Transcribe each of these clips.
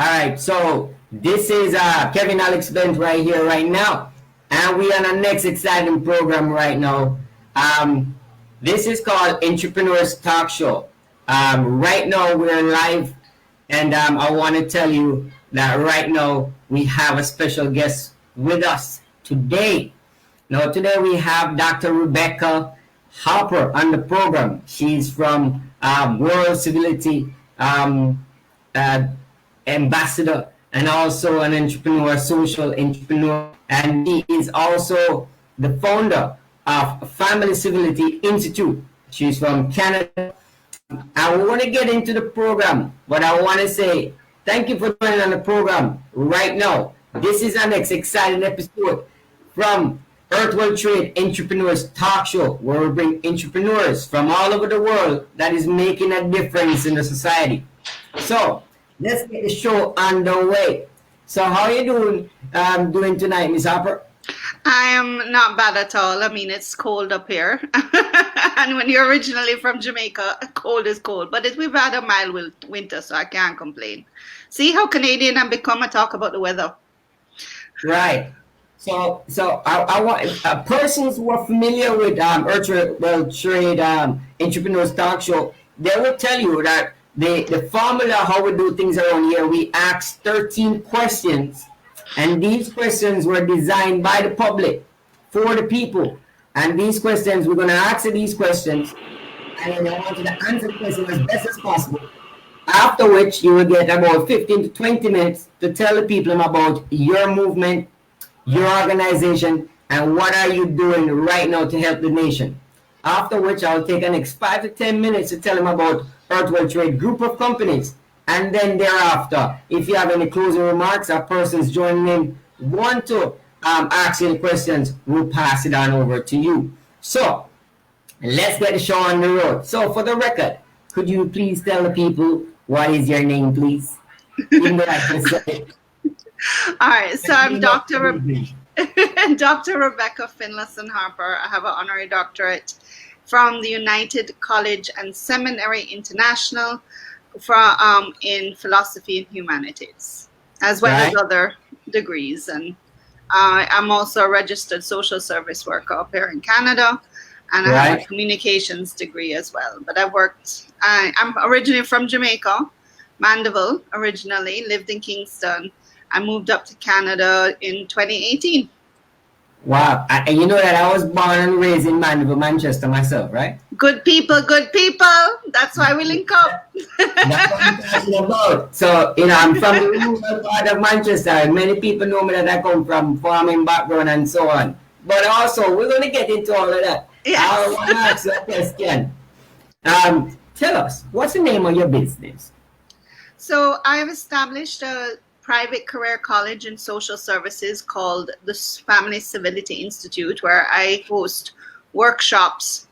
All right, so this is Kevin Alex Bent right here, right now, and we are on our next exciting program right now. This is called Entrepreneurs Talk Show. Right now we're live, and I want to tell you that right now we have a special guest with us today. Now today we have Dr. Rebecca Harper on the program. She's from World Civility. Uh, Ambassador and also an entrepreneur, social entrepreneur, and he is also the founder of Family Civility Institute. She's from Canada. I want to get into the program, but I want to say thank you for joining on the program right now. This is our next exciting episode from Earth World Trade Entrepreneurs Talk Show, where we bring entrepreneurs from all over the world that is making a difference in the society. So let's get the show underway. So how are you doing tonight, Miss Harper? I am not bad at all. I mean, it's cold up here. And when you're originally from Jamaica, cold is cold. But we've had a mild winter, so I can't complain. See how Canadian I've become? I talk about the weather. Right. So I want persons who are familiar with Earth World Trade Entrepreneurs Talk Show, they will tell you that the formula how we do things around here, we ask 13 questions, and these questions were designed by the public for the people. And these questions, we're going to answer these questions, and then I want you to answer the question as best as possible. After which you will get about 15 to 20 minutes to tell the people about your movement, your organization, and what are you doing right now to help the nation. After which I'll take the next 5 to 10 minutes to tell them about Earth World Trade group of companies. And then thereafter, if you have any closing remarks or persons joining in want to ask any questions, we'll pass it on over to you. So let's get the show on the road. So for the record, could you please tell the people what is your name, please? Even though I can say it. All right, so I'm Dr. Rebecca Finlayson Harper. I have an honorary doctorate from the United College and Seminary International in philosophy and humanities, as well as other degrees. And I'm also a registered social service worker up here in Canada, and I have a communications degree as well. But I'm originally from Jamaica, Mandeville originally, lived in Kingston. I moved up to Canada in 2018. Wow. And you know that I was born and raised in Mandeville, Manchester myself, right? Good people, good people. That's why we link up. That's what I'm talking about. So, I'm from the rural part of Manchester. And many people know me that I come from farming background and so on. But also, we're going to get into all of that. Yes. I want to ask you a question. Tell us, what's the name of your business? So, I've established a private career college in social services called the Family Civility Institute, where I host workshops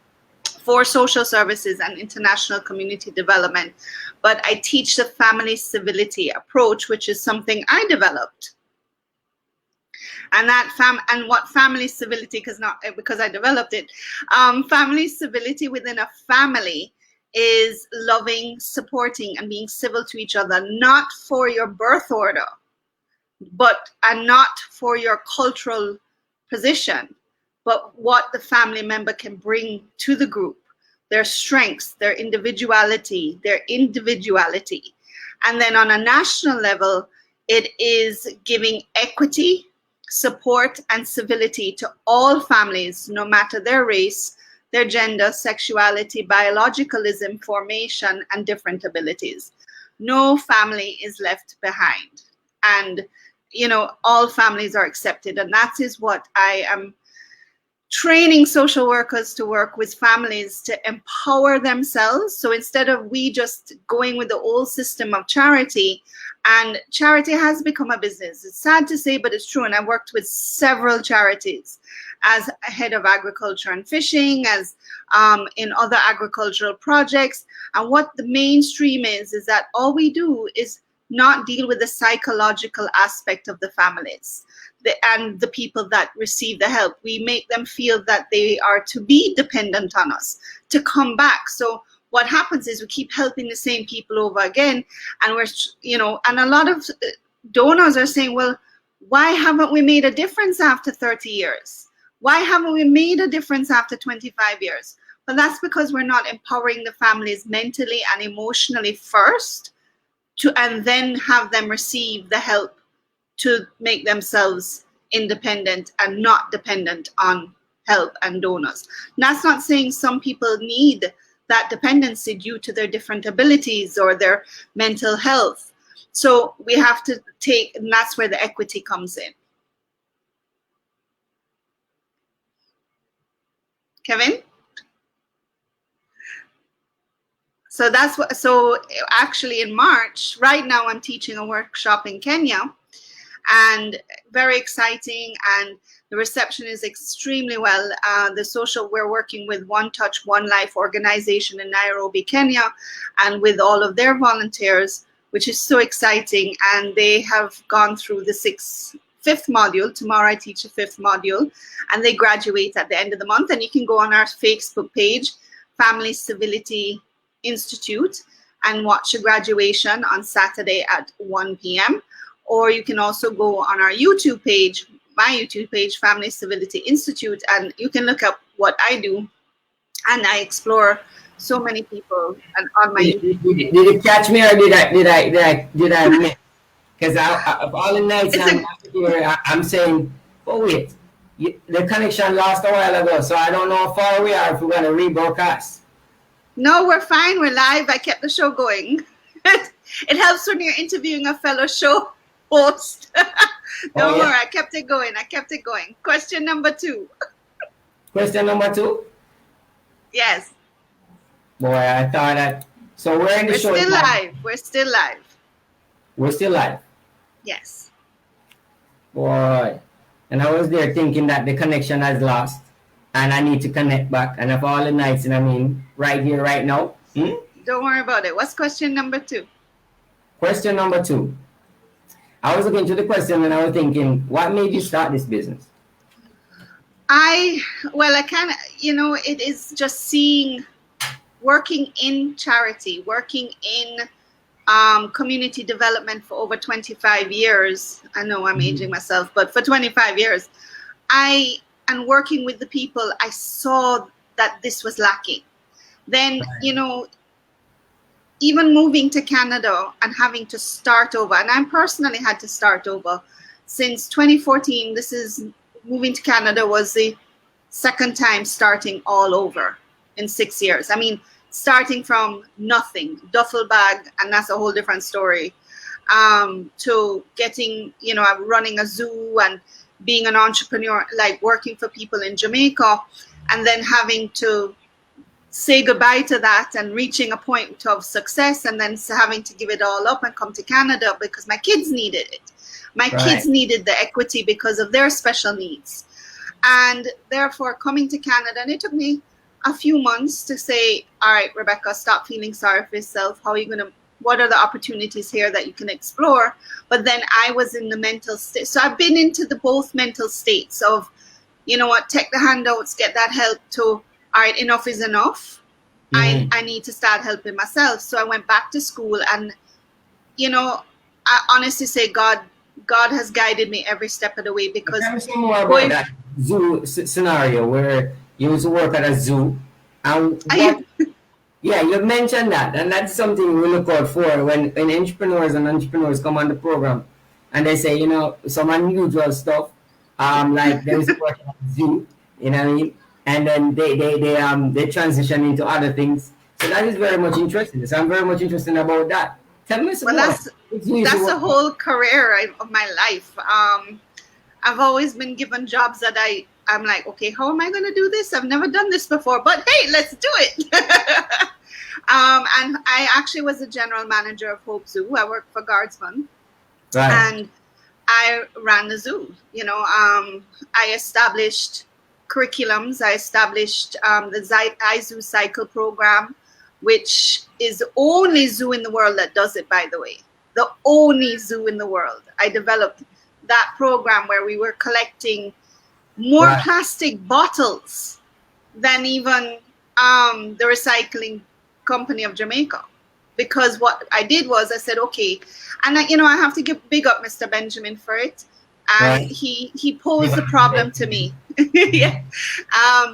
for social services and international community development. But I teach the family civility approach, which is something I developed. And what family civility, because I developed it, family civility within a family is loving, supporting, and being civil to each other, not for your birth order, and not for your cultural position, but what the family member can bring to the group, their strengths, their individuality. And then on a national level, it is giving equity, support, and civility to all families, no matter their race, their gender, sexuality, biologicalism, formation, and different abilities. No family is left behind. And, all families are accepted. And that is what I am training social workers to work with families to empower themselves. So instead of we just going with the old system of charity, and charity has become a business. It's sad to say, but it's true. And I worked with several charities as head of agriculture and fishing, as in other agricultural projects. And what the mainstream is that all we do is not deal with the psychological aspect of the families and the people that receive the help. We make them feel that they are to be dependent on us, to come back. So what happens is we keep helping the same people over again, and we're, and a lot of donors are saying, well, why haven't we made a difference after 30 years? Why haven't we made a difference after 25 years? But that's because we're not empowering the families mentally and emotionally first, and then have them receive the help to make themselves independent and not dependent on help and donors. And that's not saying some people need that dependency due to their different abilities or their mental health. So we have to take, and that's where the equity comes in. Kevin? So that's what, so actually in March, right now I'm teaching a workshop in Kenya, and very exciting, and the reception is extremely well. We're working with One Touch, One Life organization in Nairobi, Kenya, and with all of their volunteers, which is so exciting. And they have gone through the fifth module. Tomorrow I teach a fifth module, and they graduate at the end of the month. And you can go on our Facebook page, Family Civility Institute, and watch a graduation on Saturday at 1 p.m. Or you can also go on our YouTube page, my YouTube page, Family Civility Institute, and you can look up what I do. And I explore so many people and on my YouTube. Did you catch me, or did I miss? Because of all the nights I'm saying, oh wait, the connection lost a while ago, so I don't know how far we are if we're going to rebroadcast. No, we're fine. We're live. I kept the show going. It helps when you're interviewing a fellow show host. Don't worry. I kept it going. Question number 2. Question number 2? Yes. Boy, I thought that. So we're in the show. We're still live. We're still live. Yes. Boy. And I was there thinking that the connection has lost, and I need to connect back. And of all the nights, and I mean, right here, right now. Don't worry about it. What's question number 2? Question number 2. I was looking to the question and I was thinking, what made you start this business? I kind of, it is just working in charity, working in community development for over 25 years. I know I'm aging myself, but for 25 years, and working with the people, I saw that this was lacking. Then, even moving to Canada and having to start over, and I personally had to start over since 2014. Moving to Canada was the second time starting all over in 6 years. I mean, starting from nothing, duffel bag, and that's a whole different story, to getting, running a zoo and being an entrepreneur, like working for people in Jamaica, and then having to say goodbye to that and reaching a point of success, and then having to give it all up and come to Canada because my kids needed it. My kids needed the equity because of their special needs. And therefore coming to Canada, and it took me a few months to say, all right, Rebecca, stop feeling sorry for yourself. What are the opportunities here that you can explore? But then I was in the mental state. So I've been into both mental states of, take the handouts, get that help, to, all right, enough is enough. I need to start helping myself. So I went back to school, and, I honestly say God has guided me every step of the way, because tell me some more about that zoo scenario where you used to work at a zoo, and you mentioned that, and that's something we look out for when entrepreneurs come on the program, and they say, some unusual stuff, like they used to work at a zoo, you know what I mean, and then they transition into other things. So that is very much interesting. So I'm very much interested about that. Tell me some more. That's the whole career of my life. I've always been given jobs that I'm like, okay, how am I going to do this? I've never done this before, but hey, let's do it. And I actually was the general manager of Hope Zoo. I worked for Guardsman, and I ran the zoo. I established curriculums. I established the iZoo Cycle program, which is the only zoo in the world that does it, by the way. The only zoo in the world. I developed that program where we were collecting more plastic bottles than even the recycling Company of Jamaica. Because what I did was I said, okay, and I have to give big up Mr. Benjamin for it. And Right. he posed the problem to me. Yeah.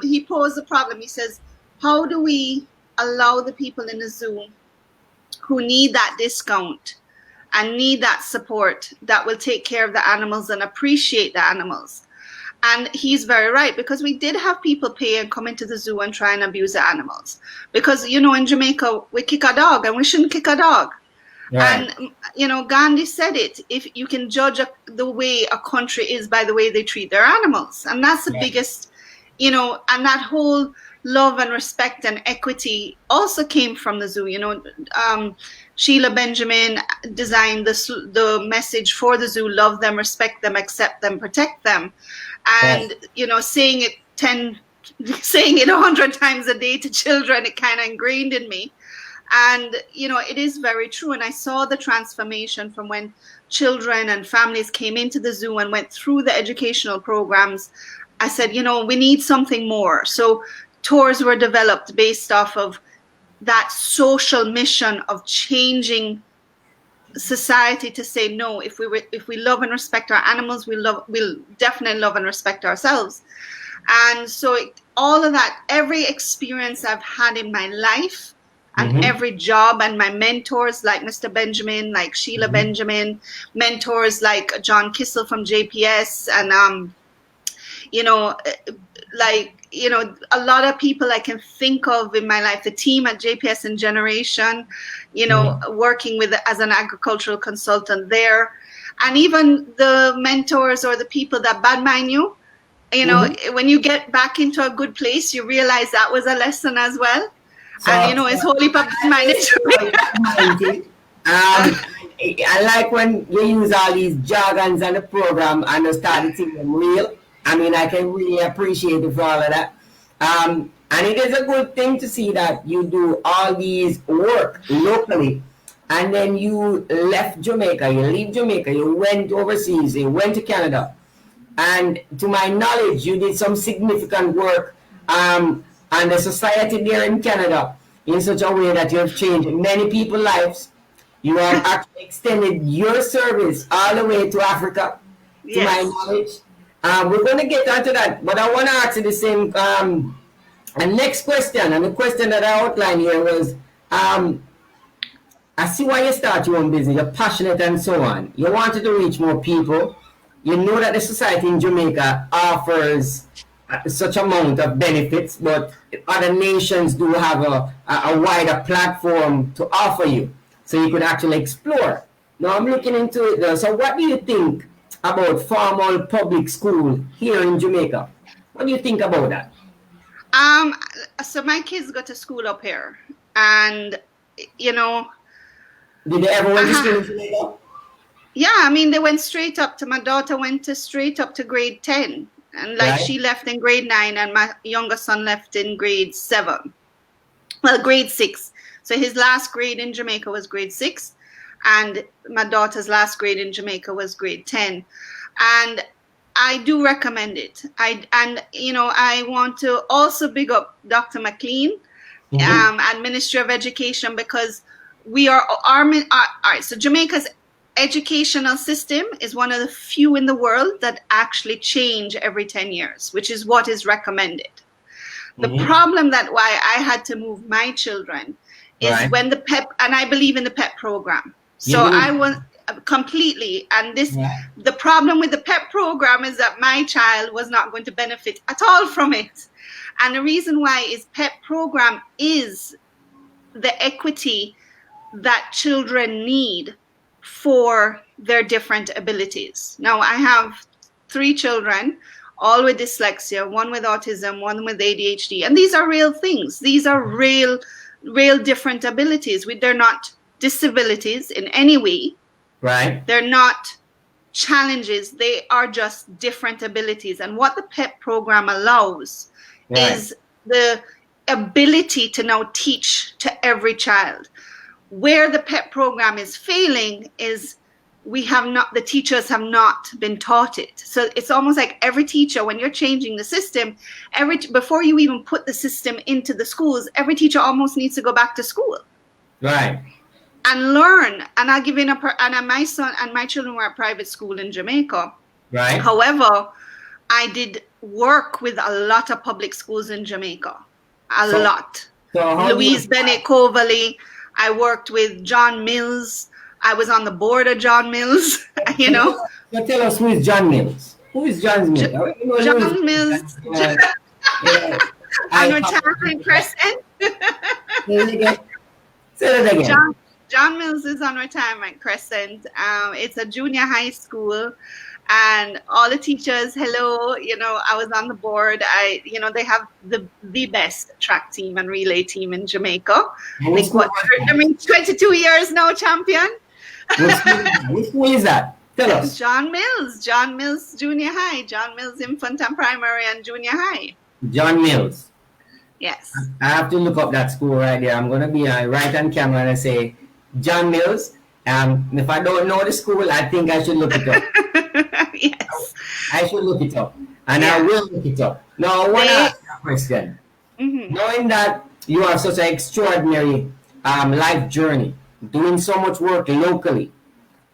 He posed the problem. He says, how do we allow the people in the zoo who need that discount and need that support that will take care of the animals and appreciate the animals? And he's very right, because we did have people pay and come into the zoo and try and abuse the animals. Because, in Jamaica, we kick a dog and we shouldn't kick a dog. Right. And, Gandhi said it, if you can judge the way a country is by the way they treat their animals. And that's the biggest, and that whole love and respect and equity also came from the zoo. Sheila Benjamin designed the message for the zoo: love them, respect them, accept them, protect them. And, saying it 100 times a day to children, it kind of ingrained in me. And, it is very true. And I saw the transformation from when children and families came into the zoo and went through the educational programs. I said, we need something more. So tours were developed based off of that social mission of changing society to say, no, if we love and respect our animals, we'll definitely love and respect ourselves. And so all of that, every experience I've had in my life, and every job, and my mentors like Mr. Benjamin, like Sheila Benjamin, mentors like John Kissel from JPS, and a lot of people I can think of in my life, the team at JPS and Generation, working with as an agricultural consultant there, and even the mentors or the people that bad mind you, when you get back into a good place, you realize that was a lesson as well. So, and it's wholly bad-minded. I like when you use all these jargons on the program and you start to see them real. I mean, I can really appreciate it for all of that. And it is a good thing to see that you do all these work locally, and then you left Jamaica, you leave Jamaica, you went overseas, you went to Canada. And to my knowledge, you did some significant work and the society there in Canada in such a way that you have changed many people's lives. You have actually extended your service all the way to Africa, to my knowledge. We're going to get onto that, but I want to ask you the same next question. And the question that I outlined here was, I see why you start your own business. You're passionate and so on. You wanted to reach more people. You know that the society in Jamaica offers such amount of benefits, but other nations do have a wider platform to offer you, so you could actually explore. Now I'm looking into it. So what do you think about formal public school here in Jamaica? What do you think about that? So my kids go to school up here, and did they ever went to school in Jamaica? Yeah, I mean, they went straight up to, my daughter went straight up to grade 10. And like she left in grade 9, and my younger son left in grade 7. Well, grade 6. So his last grade in Jamaica was grade 6. And my daughter's last grade in Jamaica was grade 10. And I do recommend it. I want to also big up Dr. McLean and Ministry of Education, because we are, all right, so Jamaica's educational system is one of the few in the world that actually change every 10 years, which is what is recommended. The problem that why I had to move my children is when the PEP, and I believe in the PEP program. So I was completely, and the problem with the PEP program is that my child was not going to benefit at all from it. And the reason why is PEP program is the equity that children need for their different abilities. Now, I have 3 children, all with dyslexia, one with autism, one with ADHD. And these are real things. These are real different abilities. They're not disabilities in any way. Right. They're not challenges. They are just different abilities. And what the PEP program allows is the ability to now teach to every child. Where the PEP program is failing is the teachers have not been taught it. So it's almost like every teacher, when you're changing the system, before you even put the system into the schools, every teacher almost needs to go back to school. Right. And learn. And I'll give you and my son and my children were at private school in Jamaica. Right. However, I did work with a lot of public schools in Jamaica. A lot. So Louise Bennett Coverley. I worked with John Mills. I was on the board of John Mills, you know. So tell us, who is John Mills? Who is John Mills? John Mills. On Retirement Crescent. Say that again. John Mills is on Retirement Crescent. It's a junior high school. And all the teachers, hello, you know, I was on the board. They have the best track team and relay team in Jamaica. I think 22 years now, champion. Which school is that? Tell us. John Mills Junior High, John Mills Infant and Primary and Junior High. John Mills. Yes. I have to look up that school right there. I'm going to be right on camera and say, John Mills. If I don't know the school, I think I should look it up. Yes. I should look it up. And I will look it up. Now, I want to ask you a question. Mm-hmm. Knowing that you have such an extraordinary life journey, doing so much work locally,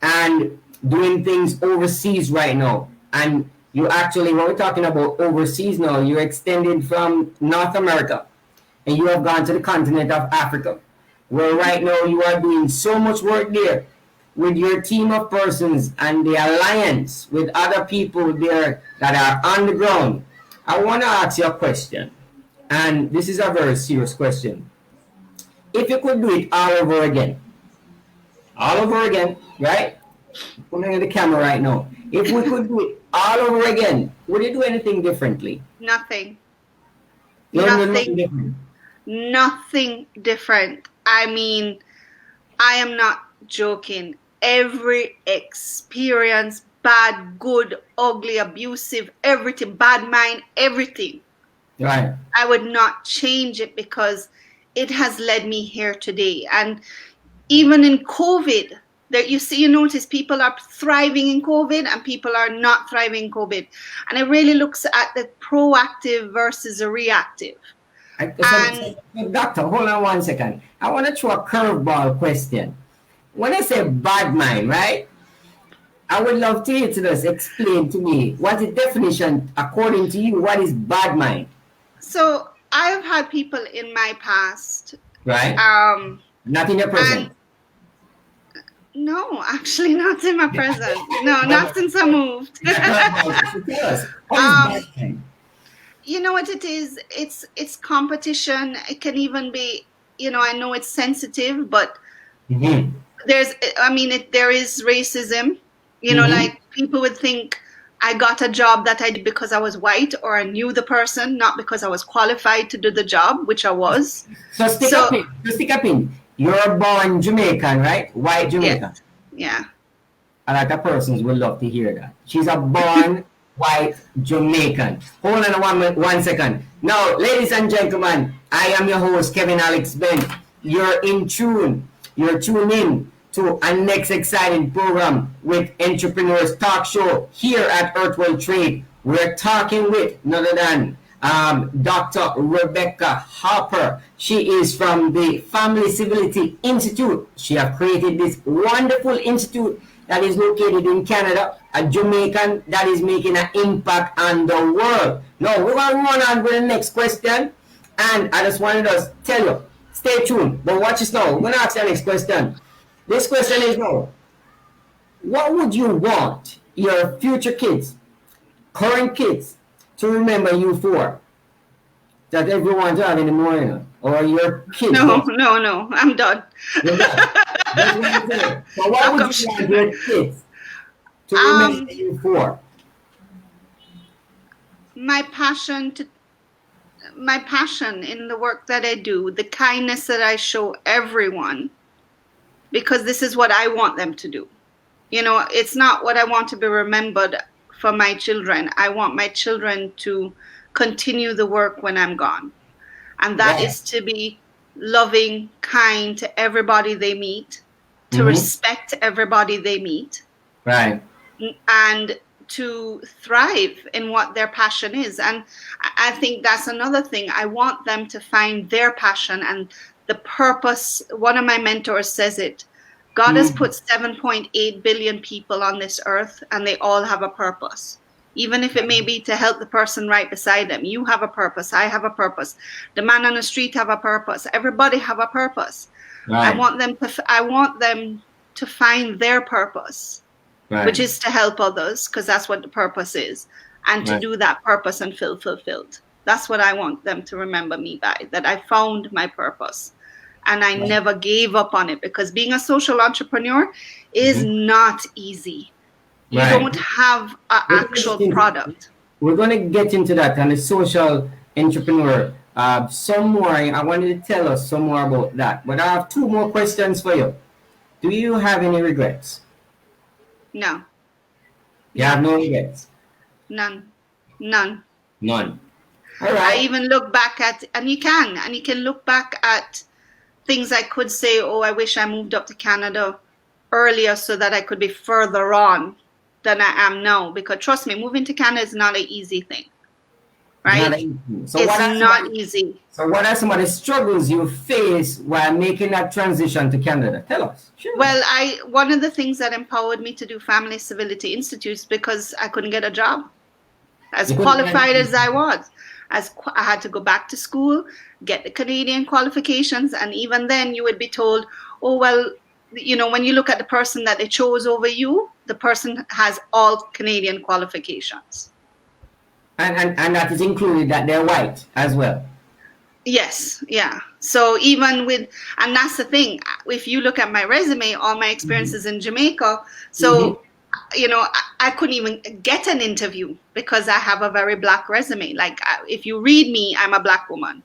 and doing things overseas right now, and you actually, when we're talking about overseas now, you're extended from North America, and you have gone to the continent of Africa, where right now you are doing so much work there with your team of persons and the alliance with other people there that are on the ground. I want to ask you a question, and this is a very serious question. If you could do it all over again, right? Putting in the camera right now. If we could do it all over again, would you do anything differently? Nothing. Nothing different. Nothing different. I mean, I am not joking. Every experience, bad, good, ugly, abusive, everything, bad mind, everything. Right. I would not change it because it has led me here today. And even in COVID, you notice people are thriving in COVID and people are not thriving in COVID. And it really looks at the proactive versus the reactive. Doctor, hold on 1 second. I want to throw a curveball question. When I say bad mind, right? I would love to hear to just explain to me what the definition, according to you, what is bad mind? So I have had people in my past. Right. Not in your present. No, actually not in my present. No, not since I moved. Tell us, what is bad mind? You know what it is? It's competition. It can even be, I know it's sensitive, but there is racism. Like people would think I got a job that I did because I was white, or I knew the person, not because I was qualified to do the job, which I was. So stick up in. You're born Jamaican, right? White Jamaican. Yeah. A lot of persons would love to hear that. She's a born white Jamaican. Hold on 1 second. Now, ladies and gentlemen, I am your host, Kevin Alex Bent. You're in tune. You're tuned in to our next exciting program with Entrepreneurs Talk Show here at Earthwell Trade. We're talking with none other than Dr. Rebecca Harper. She is from the Family Civility Institute. She has created this wonderful institute that is located in Canada, a Jamaican that is making an impact on the world. Now, we're going to run on with the next question. And I just wanted to tell you, stay tuned. But watch this now. We're going to ask the next question. This question is now, what would you want your future kids, current kids, to remember you for? That everyone to have in the morning? Or your kids? No, I'm done. You're done. So what would you want your kids to remember you for? My passion in the work that I do, the kindness that I show everyone, because this is what I want them to do. It's not what I want to be remembered for my children. I want my children to continue the work when I'm gone. And that is to be loving, kind to everybody they meet, to respect everybody they meet, Right. and to thrive in what their passion is. And I think that's another thing. I want them to find their passion and the purpose. One of my mentors says it. God has Mm. put 7.8 billion people on this earth, and they all have a purpose. Even if it may be to help the person right beside them. You have a purpose. I have a purpose. The man on the street have a purpose. Everybody have a purpose. I Right. want them to find their purpose, Right. which is to help others, because that's what the purpose is, and to Right. do that purpose and feel fulfilled. That's what I want them to remember me by, that I found my purpose and I Right. never gave up on it, because being a social entrepreneur is not easy. You Right. don't have an We're gonna actual get into, product. we're going to get into that and the social entrepreneur. Some more. I wanted to tell us some more about that. But I have two more questions for you. Do you have any regrets? No, You have no regrets. none. None. All I right. even look back at, and you can look back at things I could say, oh, I wish I moved up to Canada earlier so that I could be further on than I am now. Because trust me, moving to Canada is not an easy thing, Not right? easy. It's not easy. So what are some of the struggles you face while making that transition to Canada? Tell us. Sure. Well, one of the things that empowered me to do Family Civility Institutes, because I couldn't get a job. As You couldn't qualified get- as I was, I had to go back to school, get the Canadian qualifications, and even then you would be told, oh, well, when you look at the person that they chose over you, the person has all Canadian qualifications. And that is included that they're white as well. Yes, yeah. So even and that's the thing, if you look at my resume, all my experiences in Jamaica, so I couldn't even get an interview because I have a very black resume. Like, if you read me, I'm a black woman.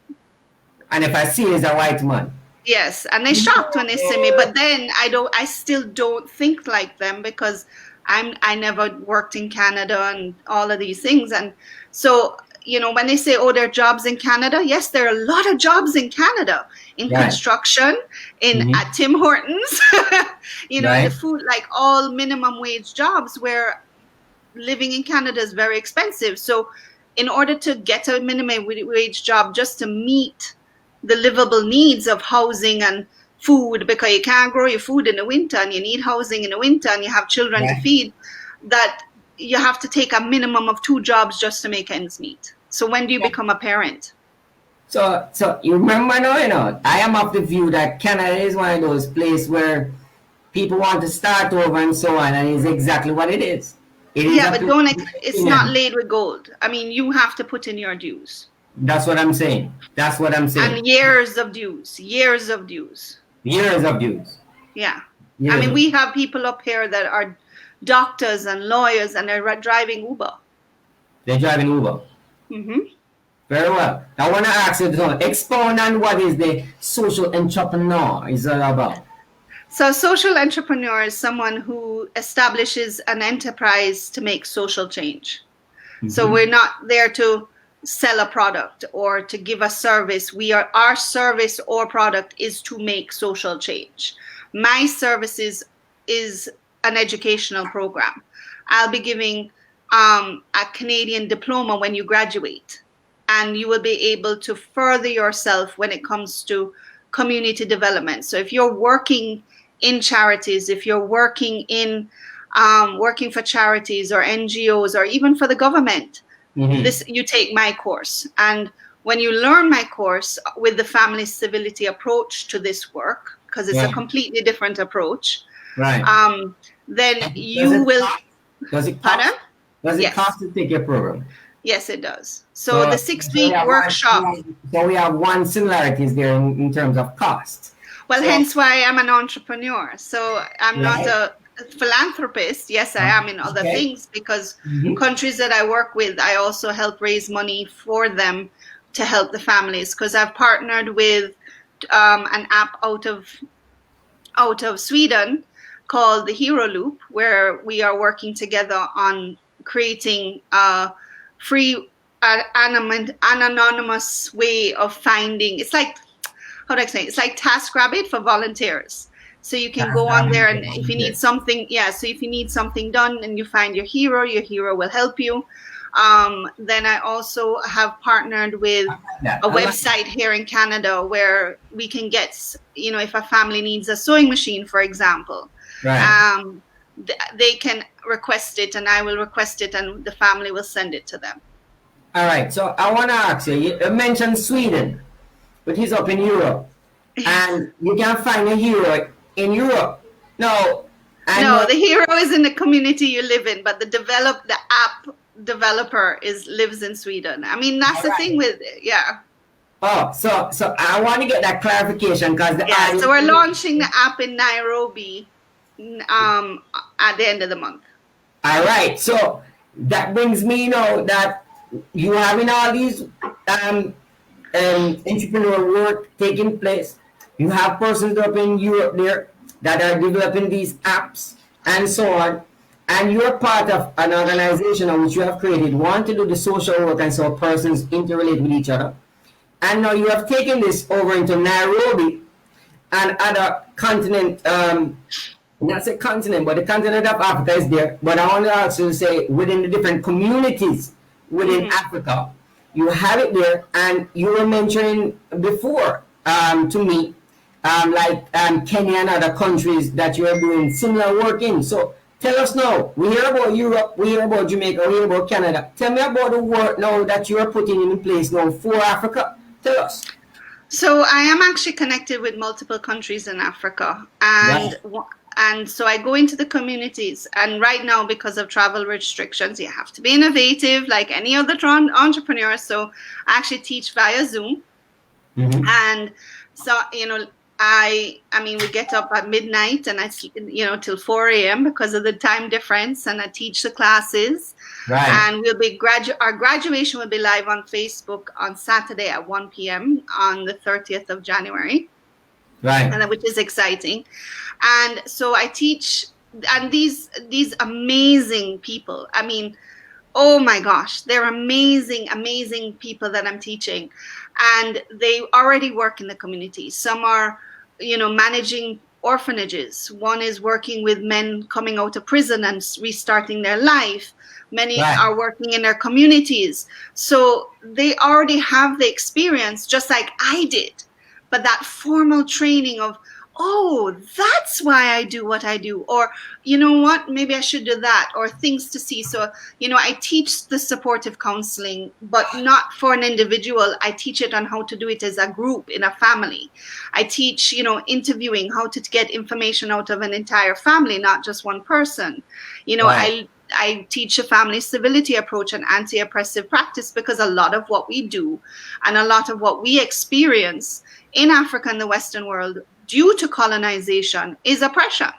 And if I see you as a white man. Yes, and they're shocked when they see me, but then I still don't think like them, because I never worked in Canada and all of these things. And so, when they say, oh, there are jobs in Canada, yes, there are a lot of jobs in Canada, in Right. construction, at Tim Hortons, in the food, like all minimum wage jobs, where living in Canada is very expensive. So in order to get a minimum wage job, just to meet the livable needs of housing and food, because you can't grow your food in the winter and you need housing in the winter and you have children to feed, that you have to take a minimum of 2 jobs just to make ends meet. So when do you become a parent? So you remember now, I am of the view that Canada is one of those places where people want to start over and so on, and it's exactly what it is. But it's not laid with gold. I mean, you have to put in your dues. That's what I'm saying. And years of dues. Years of dues. Yeah. I mean, we have people up here that are doctors and lawyers, and they're driving Uber. They're driving Uber. Mm-hmm. Very well. I want to ask you to expound on what is the social entrepreneur is all about. So social entrepreneur is someone who establishes an enterprise to make social change. Mm-hmm. So we're not there to sell a product or to give a service. Our service or product is to make social change. My services is an educational program. I'll be giving a Canadian diploma when you graduate, and you will be able to further yourself when it comes to community development. So if you're working in charities, if you're working for charities or NGOs or even for the government, you take my course. And when you learn my course with the family civility approach to this work, because it's a completely different approach, then you will. Does it cost? Pardon? Does it cost to take your program? Yes, it does. So the 6-week workshop. So we have one similarities there in terms of cost. Well, hence why I am an entrepreneur. So I'm not a philanthropist. Yes, I am in other things, because countries that I work with, I also help raise money for them to help the families. Because I've partnered with an app out of Sweden called the Hero Loop, where we are working together on creating a free anonymous way of finding. It's like, how do I say? It's like TaskRabbit for volunteers. So you can That's go on there, and if you good. need something, yeah. So if you need something done and you find your hero will help you. Then I also have partnered with a website here in Canada where we can get, if a family needs a sewing machine, for example, Right. they can request it and I will request it and the family will send it to them. All right. So I want to ask you, you mentioned Sweden, but he's up in Europe. And you can find a hero in Europe. No. No, the hero is in the community you live in, but the app developer lives in Sweden. I mean, that's the thing with it. Yeah. Oh, so I want to get that clarification because so we're launching the app in Nairobi at the end of the month. All right. So that brings me, that you having all these entrepreneur work taking place. You have persons up in Europe there that are developing these apps and so on. And you're part of an organization on which you have created, want to do the social work and so persons interrelate with each other. And now you have taken this over into Nairobi and other continent, not say continent, but the continent of Africa is there. But I want to also say within the different communities within Africa, you have it there. And you were mentioning before to me, like Kenya and other countries that you are doing similar work in. So tell us now, we hear about Europe, we hear about Jamaica, we hear about Canada. Tell me about the work now that you are putting in place now for Africa. Tell us. So I am actually connected with multiple countries in Africa. And so I go into the communities, and right now, because of travel restrictions, you have to be innovative like any other entrepreneur. So I actually teach via Zoom. And so, I mean, we get up at midnight and I sleep, till 4 a.m. because of the time difference, and I teach the classes. Right. And we'll be our graduation will be live on Facebook on Saturday at 1 p.m. on the 30th of January. Right. And which is exciting. And so I teach, and these amazing people. I mean, oh my gosh, they're amazing, amazing people that I'm teaching. And they already work in the community. Some are, managing orphanages. One is working with men coming out of prison and restarting their life. Many are working in their communities. So they already have the experience, just like I did. But that formal training of, oh, that's why I do what I do. Or, you know what, maybe I should do that, or things to see. So, I teach the supportive counseling, but not for an individual. I teach it on how to do it as a group in a family. I teach, interviewing, how to get information out of an entire family, not just one person. I teach a family civility approach and anti-oppressive practice, because a lot of what we do and a lot of what we experience in Africa and the Western world due to colonization is oppression,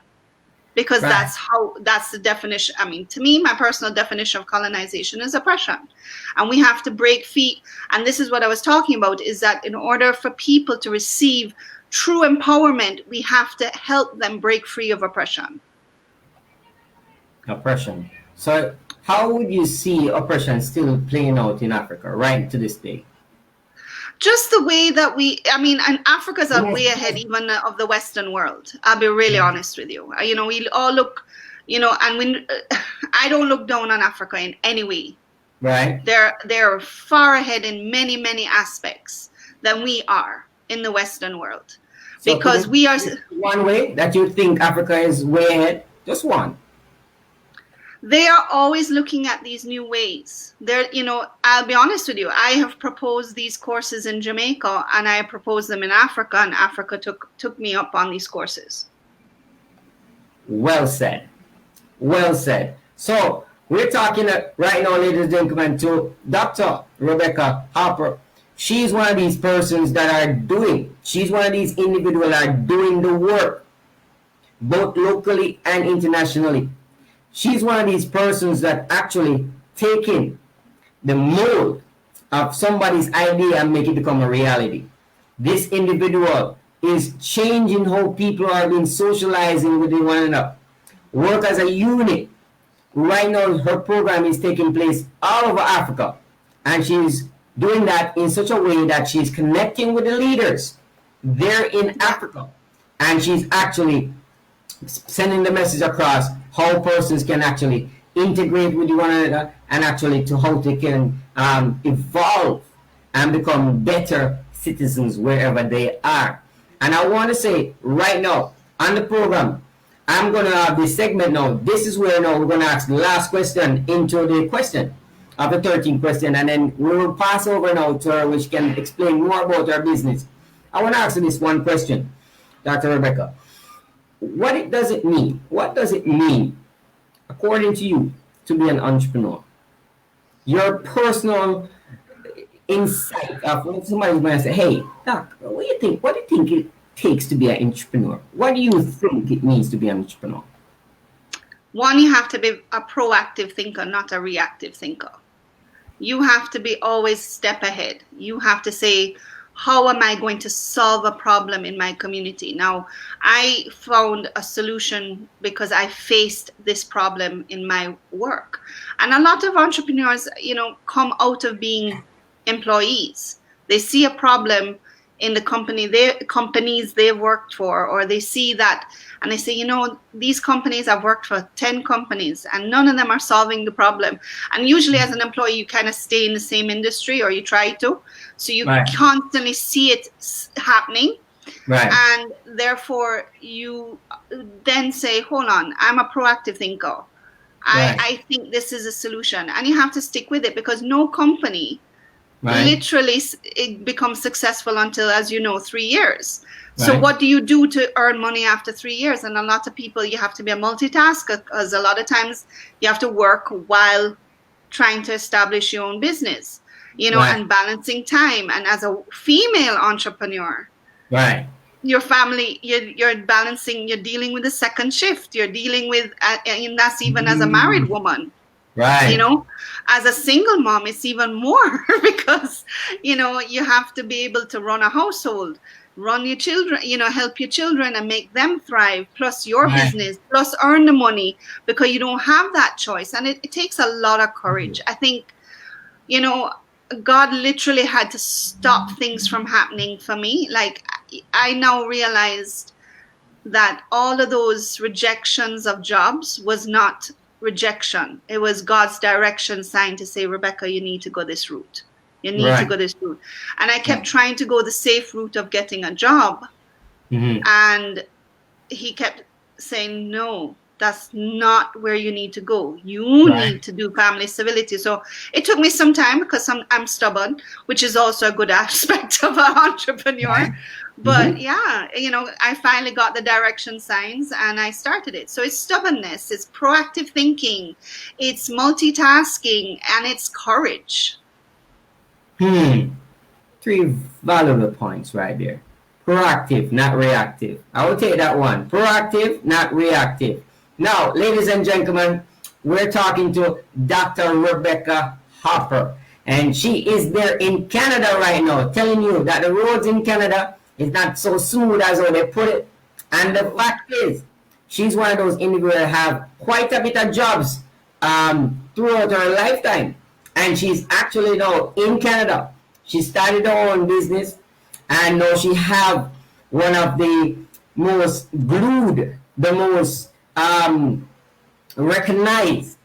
because that's the definition. I mean, to me, my personal definition of colonization is oppression, and we have to break free. And this is what I was talking about, is that in order for people to receive true empowerment, we have to help them break free of oppression. Oppression. So how would you see oppression still playing out in Africa right to this day? Just the way that and Africa's way ahead even of the Western world. I'll be really honest with you. We all look, and I don't look down on Africa in any way. Right. They're far ahead in many, many aspects than we are in the Western world. So because we are one way that you think Africa is way ahead, just one. They are always looking at these new ways. I'll be honest with you. I have proposed these courses in Jamaica, and I proposed them in Africa, and Africa took me up on these courses. Well said. Well said. So we're talking right now, ladies and gentlemen, to Dr. Rebecca Harper. She's one of these persons she's one of these individuals that are doing the work, both locally and internationally. She's one of these persons that actually taking the mold of somebody's idea and make it become a reality. This individual is changing how people are being socializing with one another. Work as a unit. Right now, her program is taking place all over Africa. And she's doing that in such a way that she's connecting with the leaders there in Africa. and she's actually sending the message across how persons can actually integrate with one another, and actually to how they can evolve and become better citizens wherever they are. And I want to say right now on the program, I'm going to have this segment now. This is where now we're going to ask the last question into the question of the 13th question, and then we will pass over now to her, which can explain more about her business. I want to ask you this one question, Dr. Rebecca. What does it mean? What does it mean, according to you, to be an entrepreneur? Your personal insight of when somebody's going to say, "Hey, Doc, what do you think? What do you think it takes to be an entrepreneur? What do you think it means to be an entrepreneur?" One, you have to be a proactive thinker, not a reactive thinker. You have to be always step ahead. You have to say, how am I going to solve a problem in my community? Now, I found a solution because I faced this problem in my work. And a lot of entrepreneurs, come out of being employees. They see a problem in the companies they've worked for, or they see that and they say, these companies, I've worked for 10 companies and none of them are solving the problem. And usually as an employee, you kind of stay in the same industry, or you try to. So you constantly see it happening. Right. And therefore you then say, hold on, I'm a proactive thinker. I think this is a solution. And you have to stick with it, because no company literally it becomes successful until, as 3 years. So what do you do to earn money after 3 years? And a lot of people, you have to be a multitasker, because a lot of times you have to work while trying to establish your own business, and balancing time. And as a female entrepreneur, your family, you're balancing, you're dealing with the second shift, you're dealing with, and that's even as a married woman. Right. As a single mom, it's even more because, you have to be able to run a household, run your children, help your children and make them thrive, plus your business, plus earn the money, because you don't have that choice. And it takes a lot of courage. I think, God literally had to stop things from happening for me. Like, I now realized that all of those rejections of jobs was not rejection. It was God's direction sign to say, Rebecca, you need to go this route. You need to go this route. And I kept trying to go the safe route of getting a job. And he kept saying, no, that's not where you need to go. You need to do family civility. So it took me some time, because I'm stubborn, which is also a good aspect of an entrepreneur. But I finally got the direction signs and I started it. So it's stubbornness, it's proactive thinking, it's multitasking, and it's courage. 3 valuable points right there. Proactive, not reactive. I will take that one. Proactive, not reactive. Now, ladies and gentlemen, we're talking to Dr. Rebecca Harper. And she is there in Canada right now, telling you that the roads in Canada is not so smooth as how they put it. And the fact is, she's one of those individuals that have quite a bit of jobs throughout her lifetime. And she's actually now in Canada. She started her own business, and now she have one of the most glued, the most recognized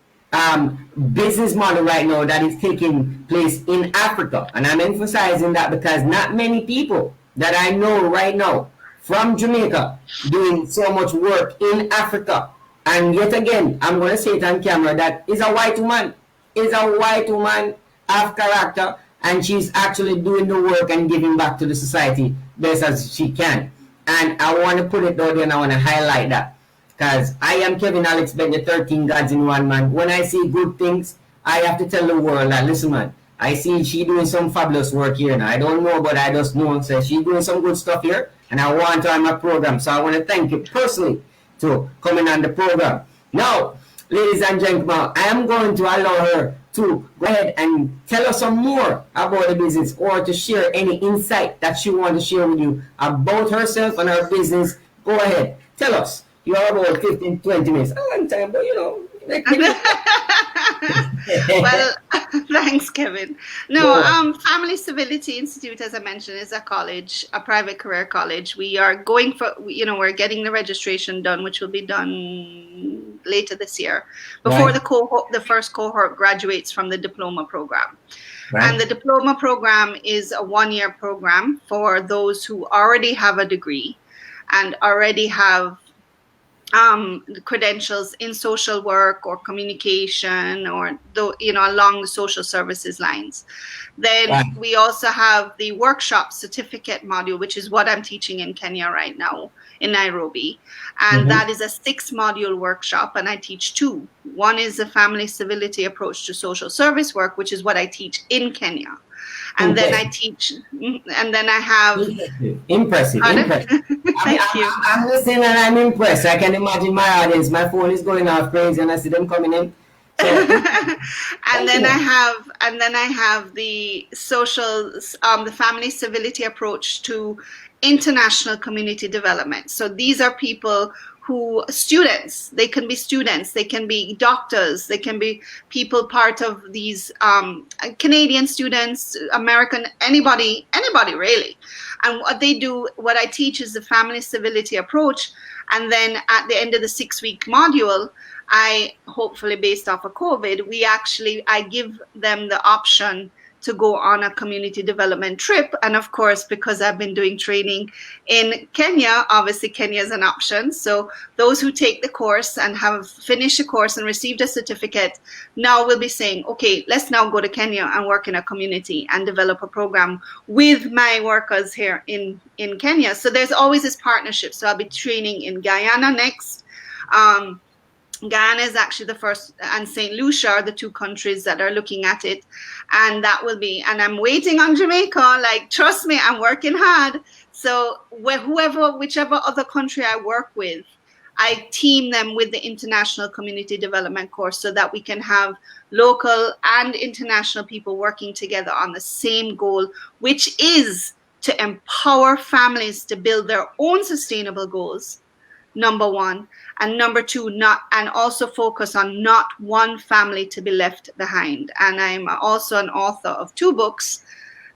business model right now that is taking place in Africa. And I'm emphasizing that because not many people that I know right now from Jamaica doing so much work in Africa. And yet again, I'm going to say it on camera, that is a white woman. Is a white woman of character, and she's actually doing the work and giving back to the society best as she can. And I want to put it out there, and I want to highlight that, because I am Kevin Alex Ben, the 13 gods in one man. When I see good things, I have to tell the world that, listen, man, I see she doing some fabulous work here now. I don't know, but I just know, so she's doing some good stuff here, and I want her on my program. So I want to thank you personally to coming on the program. Now, ladies and gentlemen, I am going to allow her to go ahead and tell us some more about the business, or to share any insight that she wants to share with you about herself and her business. Go ahead, tell us. You have about 15, 20 minutes. A long time, but Well, thanks, Kevin. No, Family Civility Institute, as I mentioned, is a college, a private career college. We are going for, we're getting the registration done, which will be done later this year, before the first cohort graduates from the diploma program. Right. And the diploma program is a one-year program for those who already have a degree and already have credentials in social work or communication or along the social services lines. Then we also have the workshop certificate module, which is what I'm teaching in Kenya right now in Nairobi. And that is a 6-module workshop, and I teach 2. One is the family civility approach to social service work, which is what I teach in Kenya. And then I teach, and then I have... Impressive. Thank you. I'm listening and I'm impressed. I can imagine my audience. My phone is going off crazy and I see them coming in. So, and then I have the social, the family civility approach to international community development. So these are people who, students, they can be doctors, they can be people part of these Canadian students, American, anybody really. And what I teach is the family civility approach. And then at the end of the 6-week module, I, hopefully based off of COVID, I give them the option to go on a community development trip. And of course, because I've been doing training in Kenya, obviously Kenya is an option. So those who take the course and have finished the course and received a certificate now will be saying, okay, let's now go to Kenya and work in a community and develop a program with my workers here in Kenya. So there's always this partnership. So I'll be training in Guyana next. Guyana is actually the first, and St. Lucia are the 2 countries that are looking at it. And that will be, and I'm waiting on Jamaica, like, trust me, I'm working hard. So whichever other country I work with, I team them with the International Community Development course so that we can have local and international people working together on the same goal, which is to empower families to build their own sustainable goals, number 1. And number 2, and also focus on not one family to be left behind. And I'm also an author of 2 books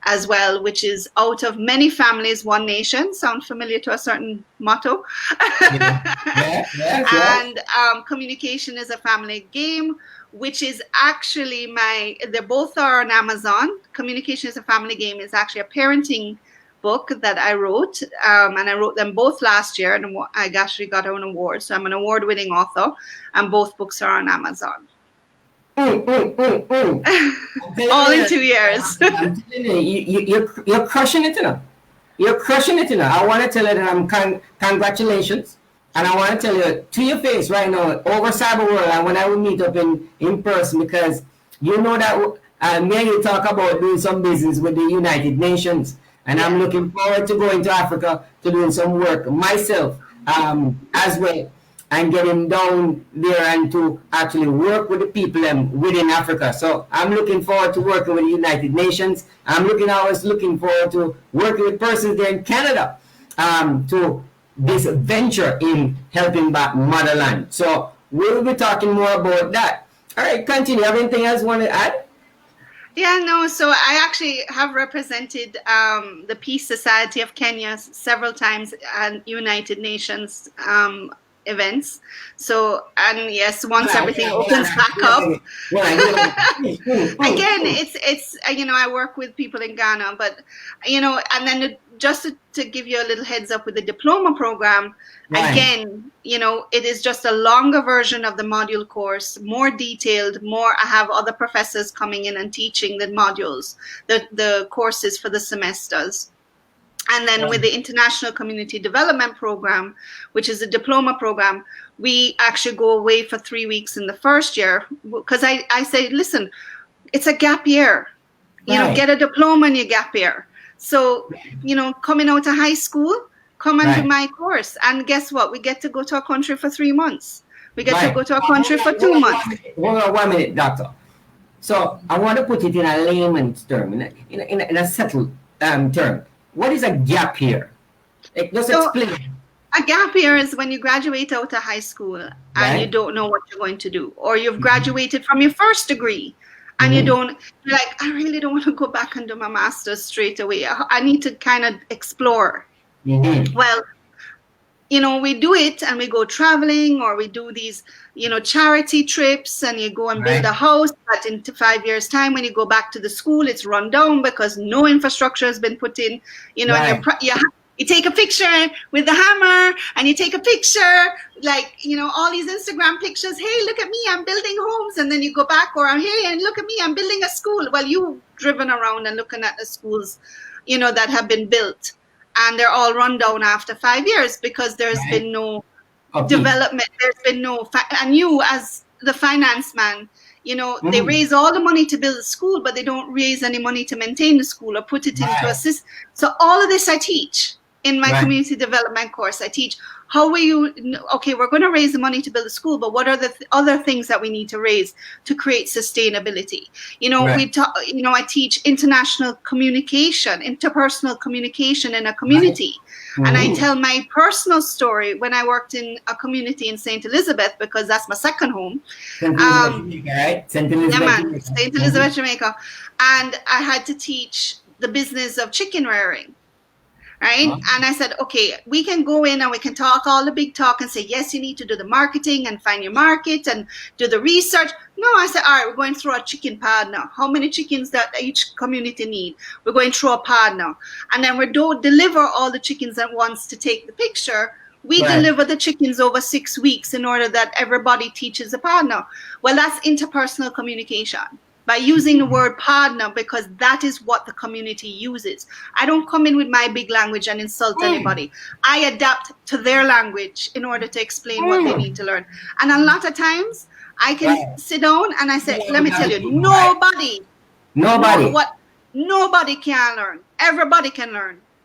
as well, which is Out of Many Families, One Nation. Sound familiar to a certain motto? Yeah. And Communication is a Family Game, which is actually they both are on Amazon. Communication is a Family Game is actually a parenting book that I wrote, and I wrote them both last year, and I actually got an award. So I'm an award-winning author, and both books are on Amazon. All in 2 years. I'm telling you, you're crushing it, You're crushing it, I want to tell you that congratulations, and I want to tell you to your face right now over Cyber World, and when I will meet up in person, because you know that me and you talk about doing some business with the United Nations. And I'm looking forward to going to Africa to doing some work myself as well, and getting down there and to actually work with the people within Africa. So I'm looking forward to working with the United Nations. I'm always looking forward to working with persons there in Canada to this venture in helping back motherland. So we'll be talking more about that. All right, continue. Have anything else you want to add? Yeah, no, so I actually have represented the Peace Society of Kenya several times at United Nations events. So, and yes, once everything opens back up. Again, it's I work with people in Ghana, but, and then just to give you a little heads up with the diploma program, again, it is just a longer version of the module course, more detailed, I have other professors coming in and teaching the modules, the courses for the semesters. And then with the International Community Development Program, which is a diploma program, we actually go away for 3 weeks in the first year, because I say, listen, it's a gap year, get a diploma in your gap year. So, coming out of high school, come and do my course. And guess what? We get to go to a country for 3 months. We get to go to a country for 2 months. Hold on 1 minute, doctor. So I want to put it in a layman's term, in a settled term. What is a gap year? Just explain. A gap year is when you graduate out of high school and you don't know what you're going to do, or you've graduated from your first degree and you're like, I really don't want to go back and do my master's straight away. I need to kind of explore. Well, we do it and we go traveling, or we do these, charity trips, and you go and build a house. But in 5 years' time, when you go back to the school, it's run down because no infrastructure has been put in. You take a picture with the hammer, and you take a picture, like, all these Instagram pictures. Hey, look at me, I'm building homes. And then you go back, or hey, and look at me, I'm building a school. Well, you've driven around and looking at the schools, that have been built. And they're all run down after 5 years because there's been no development. There's been no, and you as the finance man, they raise all the money to build a school, but they don't raise any money to maintain the school or put it into a system. So all of this I teach in my community development course. I teach how will you, okay, we're going to raise the money to build a school, but what are the other things that we need to raise to create sustainability? I teach international communication, interpersonal communication in a community. And I tell my personal story when I worked in a community in St. Elizabeth, because that's my second home. St. Elizabeth, right? St. Elizabeth, St. Elizabeth, Jamaica. And I had to teach the business of chicken rearing. Right. And I said, okay, we can go in and we can talk all the big talk and say, yes, you need to do the marketing and find your market and do the research. No, I said, all right, we're going through a chicken pod now. How many chickens that each community need? We're going through a pod now. And then we don't deliver all the chickens at once to take the picture. We deliver the chickens over 6 weeks in order that everybody teaches a partner. Well, that's interpersonal communication. By using the word partner, because that is what the community uses. I don't come in with my big language and insult anybody. I adapt to their language in order to explain what they need to learn. And a lot of times I can sit down and I say, let me tell you, nobody can learn. Everybody can learn.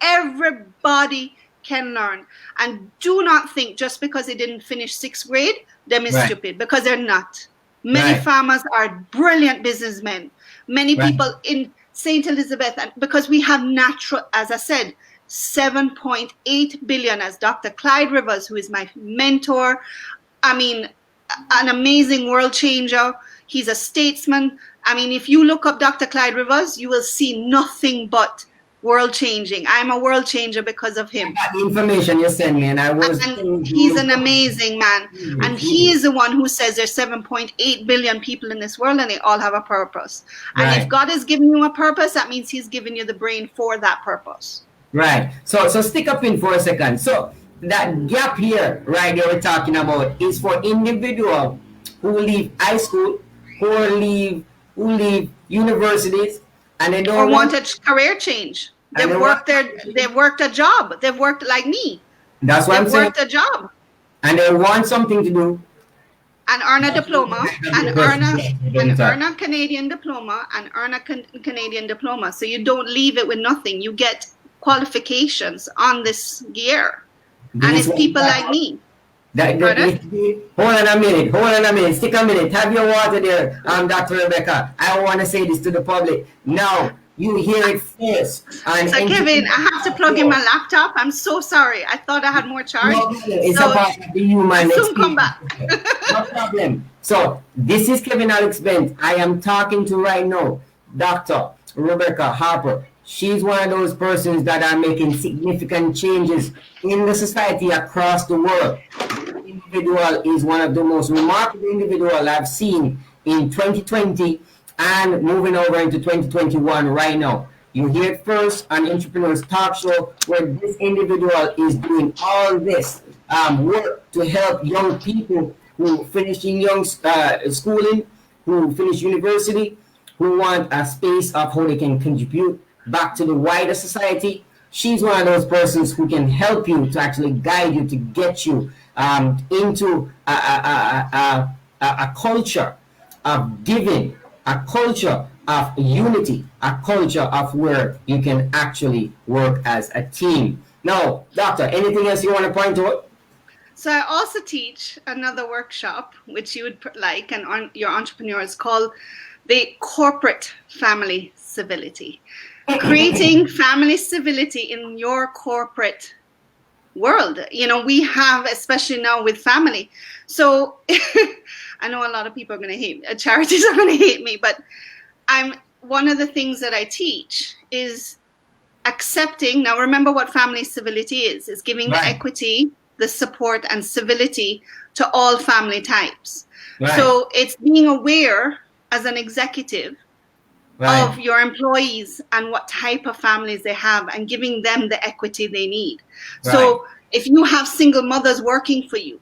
Everybody can learn. And do not think just because they didn't finish 6th grade, them is stupid, because they're not. Many farmers are brilliant businessmen. Many people in St. Elizabeth, because we have natural, as I said, 7.8 billion, as Dr. Clyde Rivers, who is my mentor, I mean, an amazing world changer. He's a statesman. I mean, if you look up Dr. Clyde Rivers, you will see nothing but world changing. I'm a world changer because of him. The information you sent me, and he's an amazing man. And he is the one who says there's 7.8 billion people in this world and they all have a purpose. And if God has given you a purpose, that means he's given you the brain for that purpose. Right. So stick up in for a second. So that gap here, right, that we're talking about is for individuals who leave high school, who leave universities, and they don't want a career change. They've worked a job. They've worked like me. That's what I'm saying. They've worked a job. And they want something to do. And earn a diploma, and earn a Canadian diploma, and earn a Canadian diploma. So you don't leave it with nothing. You get qualifications on this gear. And it's people like me. Hold on a minute. Stick a minute. Have your water there, Dr. Rebecca. I want to say this to the public. Now, you hear it first. So, Kevin, I have to plug in my laptop. I'm so sorry. I thought I had more charge. No, it's a part of the human experience. Soon come back. No problem. So, this is Kevin Alex Bent. I am talking to right now Dr. Rebecca Harper. She's one of those persons that are making significant changes in the society across the world. The individual is one of the most remarkable individuals I've seen in 2020 and moving over into 2021 right now. You hear it first on Entrepreneurs Talk Show, where this individual is doing all this work to help young people who finishing schooling, who finish university, who want a space of how they can contribute back to the wider society. She's one of those persons who can help you to actually guide you to get you into a culture of giving, a culture of unity, a culture of where you can actually work as a team. Now, Doctor, anything else you want to point out? So I also teach another workshop, which you would like, and your entrepreneurs call the corporate family civility. Creating family civility in your corporate world. You know, we have, especially now with family. So I know a lot of people are going to hate me, charities are going to hate me, but one of the things that I teach is accepting. Now, remember what family civility is giving the equity, the support, and civility to all family types. So it's being aware as an executive of your employees and what type of families they have and giving them the equity they need. So if you have single mothers working for you,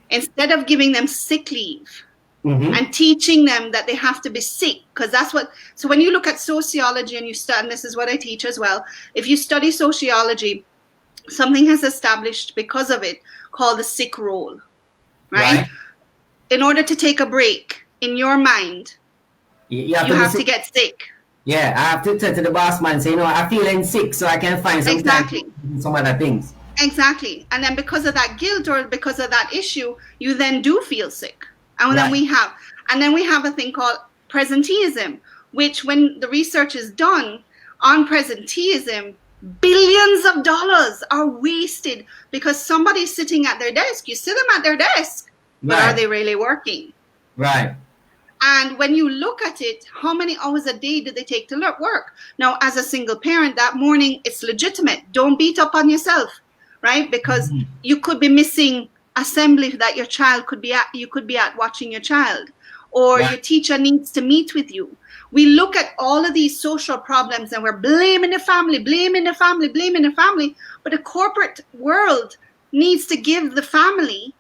instead of giving them sick leave and teaching them that they have to be sick, because that's what, so when you look at sociology and you study, and this is what I teach as well, if you study sociology, something has established because of it called the sick role, right? In order to take a break in your mind, you have to get sick. Yeah, I have to tell to the boss man, say, you know, I'm feeling sick, so I can find some time to do some other things. Exactly. And then because of that guilt or because of that issue, you then do feel sick. And then we have a thing called presenteeism, which when the research is done on presenteeism, billions of dollars are wasted because somebody's sitting at their desk. You see them at their desk, but are they really working? And when you look at it, how many hours a day do they take to work? Now, as a single parent, that morning, it's legitimate. Don't beat up on yourself, right? Because you could be missing assembly that your child could be at. You could be at watching your child. Or your teacher needs to meet with you. We look at all of these social problems and we're blaming the family, blaming the family, blaming the family. But the corporate world needs to give the family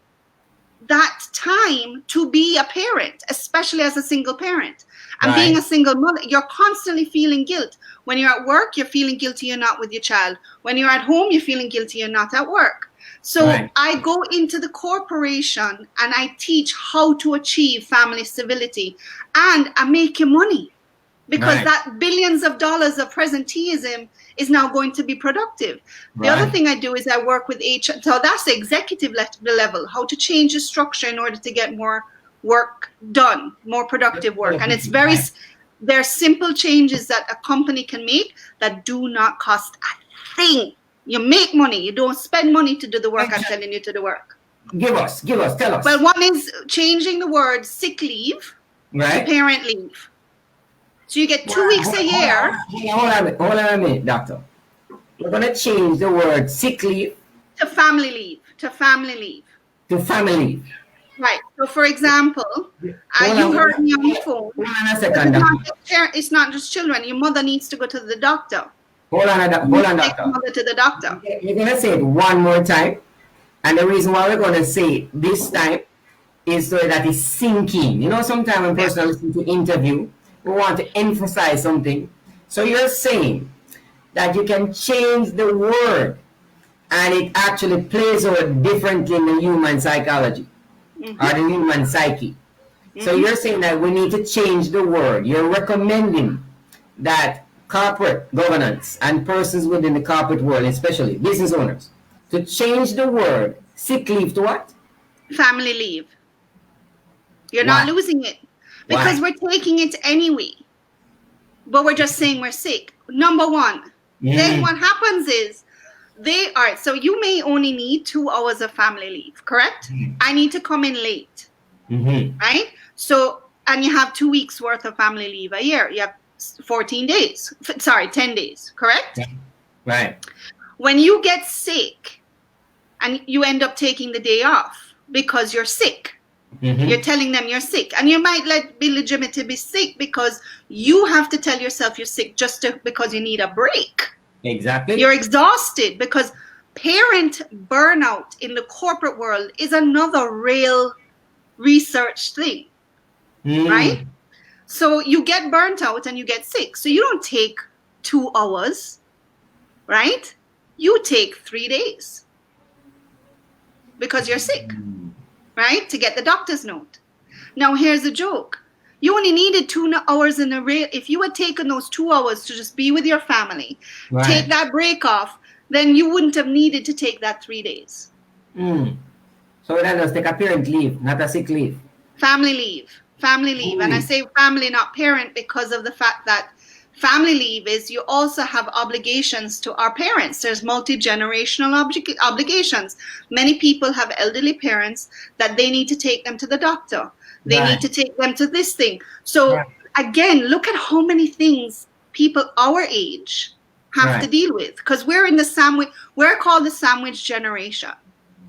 that time to be a parent, especially as a single parent. And being a single mother, you're constantly feeling guilt. When you're at work, you're feeling guilty you're not with your child. When you're at home, you're feeling guilty you're not at work. So I go into the corporation and I teach how to achieve family civility. And I'm making money because that billions of dollars of presenteeism is now going to be productive. The other thing I do is I work with HR. So that's the executive level, how to change the structure in order to get more work done, more productive work. And it's there are simple changes that a company can make that do not cost a thing. You make money. You don't spend money to do the work I'm telling you to do work. Give us, tell us. Well, one is changing the word sick leave to parent leave. So you get 2 weeks a year. Hold on a minute, doctor. We're going to change the word sick leave to family leave. To family leave. Right. So, for example, you heard me on the phone. Hold on a second, it's not just children. Your mother needs to go to the doctor. Hold on, doctor. Take your mother to the doctor. You're going to say it one more time. And the reason why we're going to say it this time is so that it's sinking. You know, sometimes when person listen to interview, we want to emphasize something. So you're saying that you can change the word and it actually plays out differently in the human psychology or the human psyche. So you're saying that we need to change the word. You're recommending that corporate governance and persons within the corporate world, especially business owners, to change the word sick leave to what? Family leave. You're not losing it. Because we're taking it anyway. But we're just saying we're sick. Number one. Then what happens is so you may only need 2 hours of family leave, correct? I need to come in late. Right? So, and you have 2 weeks worth of family leave a year. You have 10 days, correct? Right. When you get sick and you end up taking the day off because you're sick, you're telling them you're sick, and you might be legitimate to be sick because you have to tell yourself you're sick because you need a break. Exactly. You're exhausted because parent burnout in the corporate world is another real research thing, right? So you get burnt out and you get sick. So you don't take 2 hours, right? You take 3 days because you're sick. Right? To get the doctor's note. Now, here's the joke. You only needed 2 hours in a race. If you had taken those 2 hours to just be with your family, take that break off, then you wouldn't have needed to take that 3 days. So then just take a parent leave, not a sick leave. Family leave. And I say family, not parent, because of the fact that Family leave is you also have obligations to our parents. There's multi-generational obligations. Many people have elderly parents that they need to take them to the doctor. They Right. need to take them to this thing. So Right. again, look at how many things people our age have Right. to deal with, because we're in the sandwich. We're called the sandwich generation.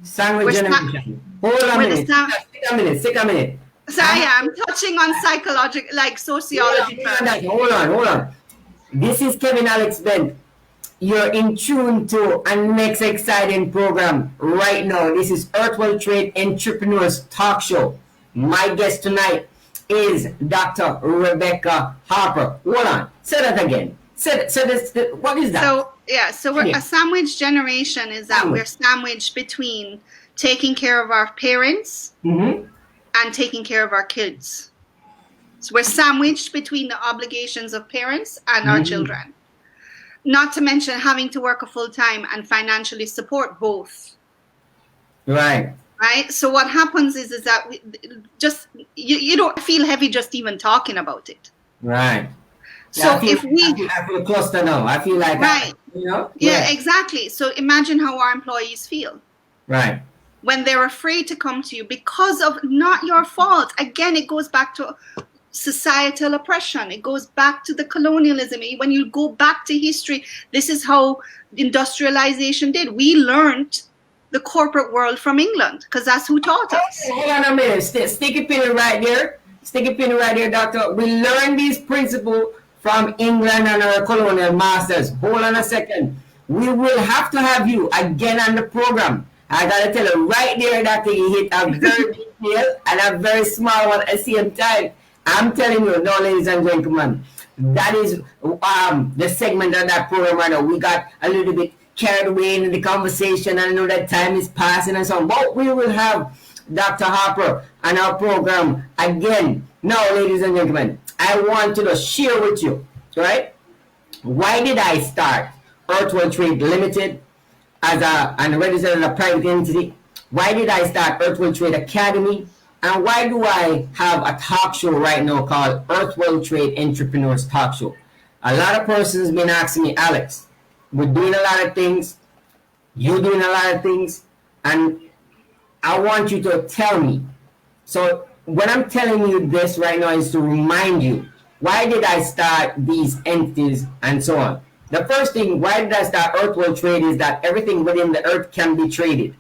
Sandwich We're generation. Hold on a we're the minute. sam- Take a minute. So I'm touching on psychological, like sociology. Hold on. This is Kevin Alex Bent. You're in tune to a next exciting program right now. This is Earthwell Trade Entrepreneurs Talk Show. My guest tonight is Dr. Rebecca Harper. Hold on. Say that again. What is that? So we're a sandwich generation. Is that we're sandwiched between taking care of our parents and taking care of our kids. So we're sandwiched between the obligations of parents and our children. Not to mention having to work a full time and financially support both. Right. Right. So what happens is that you don't feel heavy just even talking about it. Right. So I feel cluster now. I feel like right. Yeah, exactly. So imagine how our employees feel. Right. When they're afraid to come to you because of not your fault. Again, it goes back to societal oppression. It goes back to the colonialism. When you go back to history, this is how industrialization did. We learned the corporate world from England because that's who taught us. Hold on a minute. Stick a pin right there. Stick a pin right there, doctor. We learned these principles from England and our colonial masters. Hold on a second. We will have to have you again on the program. I gotta tell you right there that you hit a very big deal and a very small one at the same time. I'm telling you, no, ladies and gentlemen, that is the segment of that program right now. We got a little bit carried away in the conversation. I know that time is passing and so on, but we will have Dr. Harper on our program again. Now, ladies and gentlemen, I want to share with you, right? Why did I start Earthwell Trade Limited and registered as a private entity? Why did I start Earthwell Trade Academy? And why do I have a talk show right now called Earthwell Trade Entrepreneurs Talk Show? A lot of persons been asking me, Alex, we're doing a lot of things, you're doing a lot of things, and I want you to tell me. So what I'm telling you this right now is to remind you, why did I start these entities and so on? The first thing, why did I start Earthwell Trade is that everything within the earth can be traded.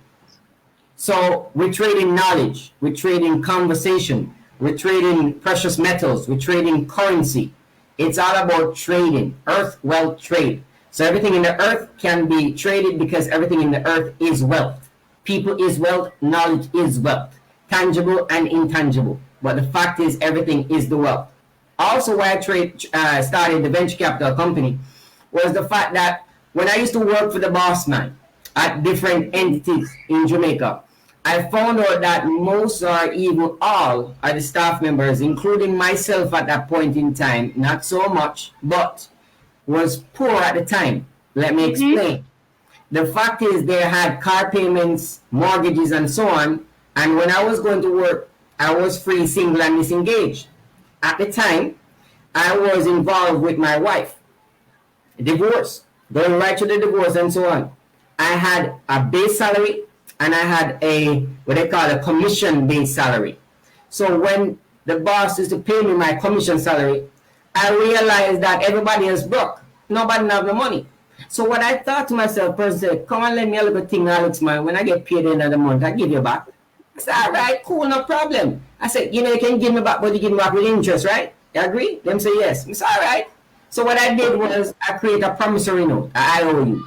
So we're trading knowledge, we're trading conversation, we're trading precious metals, we're trading currency. It's all about trading, earth, wealth, trade. So everything in the earth can be traded because everything in the earth is wealth. People is wealth, knowledge is wealth, tangible and intangible. But the fact is everything is the wealth. Also why I started the venture capital company was the fact that when I used to work for the boss man at different entities in Jamaica, I found out that most or even all of the staff members, including myself at that point in time, not so much, but was poor at the time. Let me explain. The fact is they had car payments, mortgages, and so on. And when I was going to work, I was free, single, and disengaged. At the time, I was involved with my wife. Divorce, going right to the divorce and so on. I had a base salary and I had what they call a commission-based salary. So when the boss used to pay me my commission salary, I realized that everybody is broke. Nobody have the money. So what I thought to myself, person said, come and let me a little thing, Alex, man. When I get paid at the end of the month, I give you back. I said, all right, cool, no problem. I said, you can give me back, but you give me back with interest, right? You agree? Them say yes. I said, all right. So what I did was I create a promissory note, an IOU.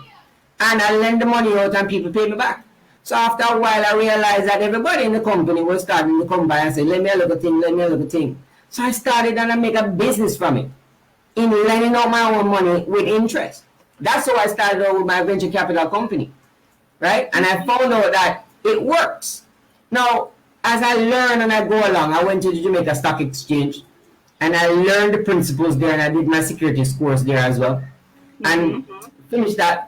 And I lend the money out and people pay me back. So after a while, I realized that everybody in the company was starting to come by and say, let me a little thing. So I started and I make a business from it in lending out my own money with interest. That's how I started out with my venture capital company, right? And I found out that it works. Now, as I learn and I go along, I went to the Jamaica Stock Exchange and I learned the principles there and I did my securities course there as well. And finished that.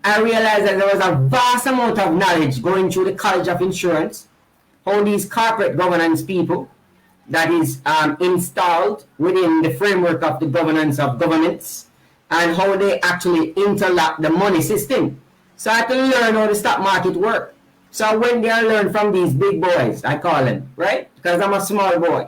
I realized that there was a vast amount of knowledge going through the College of Insurance, how these corporate governance people that is installed within the framework of the governance of governments and how they actually interlock the money system. So I had to learn how the stock market works. So I went there and learned from these big boys, I call them, right? Because I'm a small boy.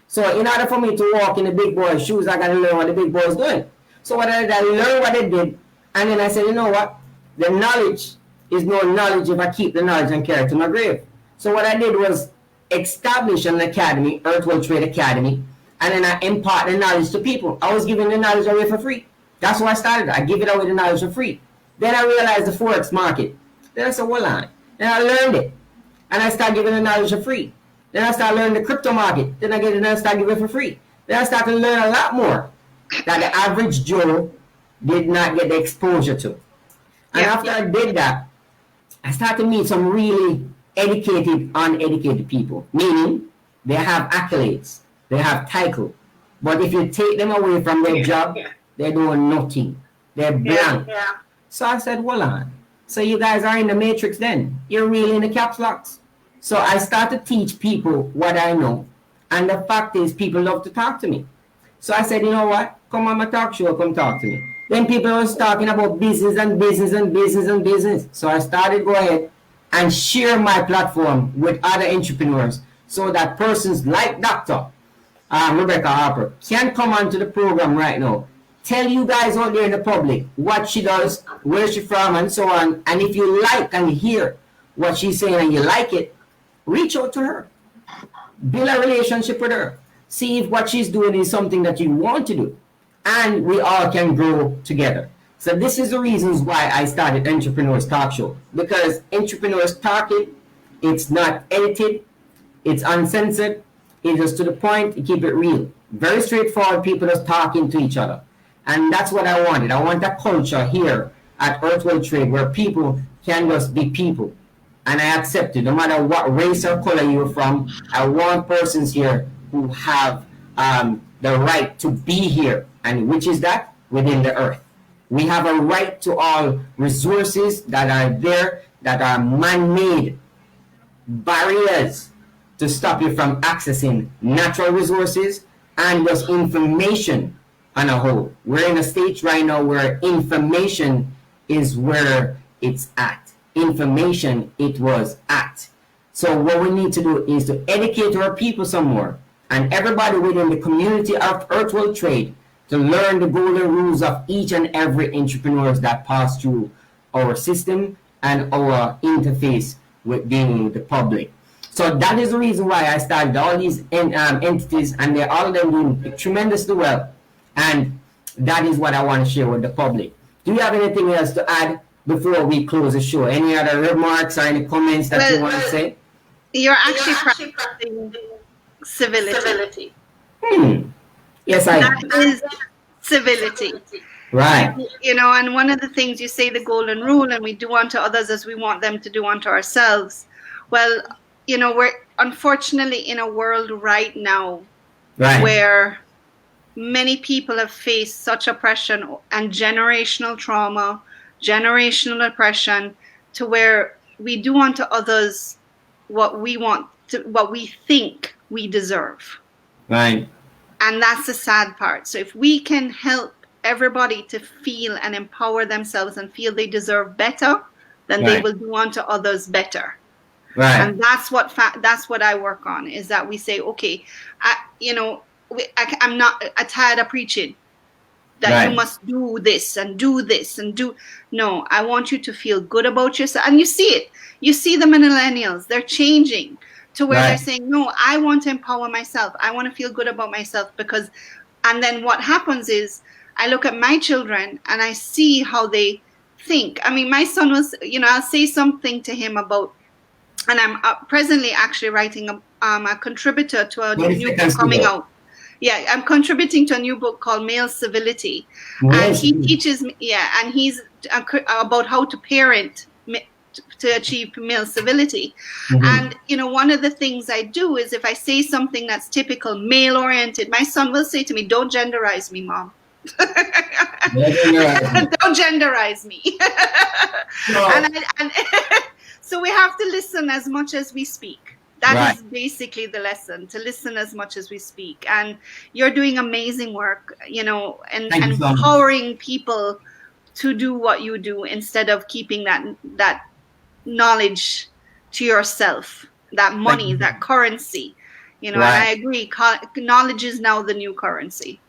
So in order for me to walk in the big boy's shoes, I got to learn what the big boy's doing. So what I did, I learned what they did, and then I said, you know what? The knowledge is no knowledge if I keep the knowledge and carry it to my grave. So what I did was establish an academy, Earth World Trade Academy, and then I impart the knowledge to people. I was giving the knowledge away for free. That's why I started. I give it away the knowledge for free. Then I realized the Forex market. Then I said, well, then I learned it. And I started giving the knowledge for free. Then I started learning the crypto market. Then I started giving it for free. Then I started to learn a lot more that the average Joe did not get the exposure to. And after I did that, I started to meet some really educated, uneducated people. Meaning, they have accolades. They have title. But if you take them away from their job, they're doing nothing. They're blank. So I said, well, on. So you guys are in the matrix then. You're really in the caps locks. So I started to teach people what I know. And the fact is, people love to talk to me. So I said, you know what? Come on my talk show, come talk to me. Then people was talking about business and business and business and business. So I started to go ahead and share my platform with other entrepreneurs so that persons like Dr. Rebecca Harper can come onto the program right now. Tell you guys out there in the public what she does, where she's from, and so on. And if you like and hear what she's saying and you like it, reach out to her. Build a relationship with her. See if what she's doing is something that you want to do. And we all can grow together. So this is the reasons why I started Entrepreneurs Talk Show. Because Entrepreneurs Talking, it's not edited, it's uncensored, it's just to the point, you keep it real. Very straightforward, people just talking to each other. And that's what I wanted. I want a culture here at Earth World Trade where people can just be people. And I accept it, no matter what race or color you're from. I want persons here who have the right to be here. And which is that? Within the earth. We have a right to all resources that are there, that are man-made barriers to stop you from accessing natural resources and just information on a whole. We're in a stage right now where information is where it's at. Information it was at. So what we need to do is to educate our people some more, and everybody within the community of Earth World Trade to learn the golden rules of each and every entrepreneurs that pass through our system and our interface with being the public. So that is the reason why I started all these entities, and they're all of them doing tremendously well. And that is what I want to share with the public. Do you have anything else to add before we close the show? Any other remarks or any comments that you want to say? You're actually practicing civility. Yes, that is civility. Right. You know, and one of the things you say, the golden rule, and we do unto others as we want them to do unto ourselves. Well, you know, we're unfortunately in a world right now where many people have faced such oppression and generational trauma, generational oppression, to where we do unto others what we want to, what we think we deserve. Right. And that's the sad part. So if we can help everybody to feel and empower themselves and feel they deserve better, then they will do unto others better. Right. And that's what I work on, is that we say, okay, I'm not tired of preaching that you must do this and do this and do. No, I want you to feel good about yourself. And you see it. You see the millennials, they're changing to where they're saying, no, I want to empower myself. I want to feel good about myself because, and then what happens is I look at my children and I see how they think. I mean, my son was, I'll say something to him about, and I'm presently actually writing a contributor to a new book coming out. Yeah, I'm contributing to a new book called Male Civility. And he teaches me, and he's about how to parent to achieve male civility. And, one of the things I do is if I say something that's typical male-oriented, my son will say to me, don't genderize me, Mom. Don't genderize me. No. And so we have to listen as much as we speak. That Right. is basically the lesson, to listen as much as we speak. And you're doing amazing work, you know, and Thank you so much. empowering people to do what you do instead of keeping that knowledge to yourself, that Thank money, you. that currency, you know. And Right. I agree, knowledge is now the new currency.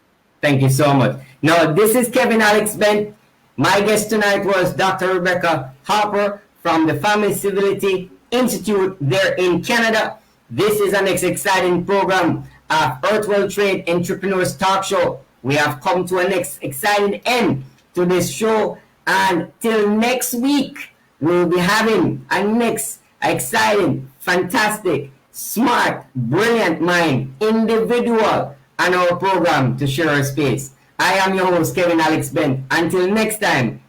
Thank you so much. Now, this is Kevin Alex Bent. My guest tonight was Dr. Rebecca Harper from the Family Civility Institute there in Canada. This is an exciting program of Earth World Trade Entrepreneurs Talk Show. We have come to an exciting end to this show. And till next week, we'll be having a next exciting, fantastic, smart, brilliant mind individual on our program to share our space. I am your host, Kevin Alex Bent. Until next time,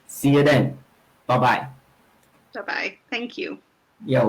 see you then. Bye-bye. Bye bye. Thank you. Yo.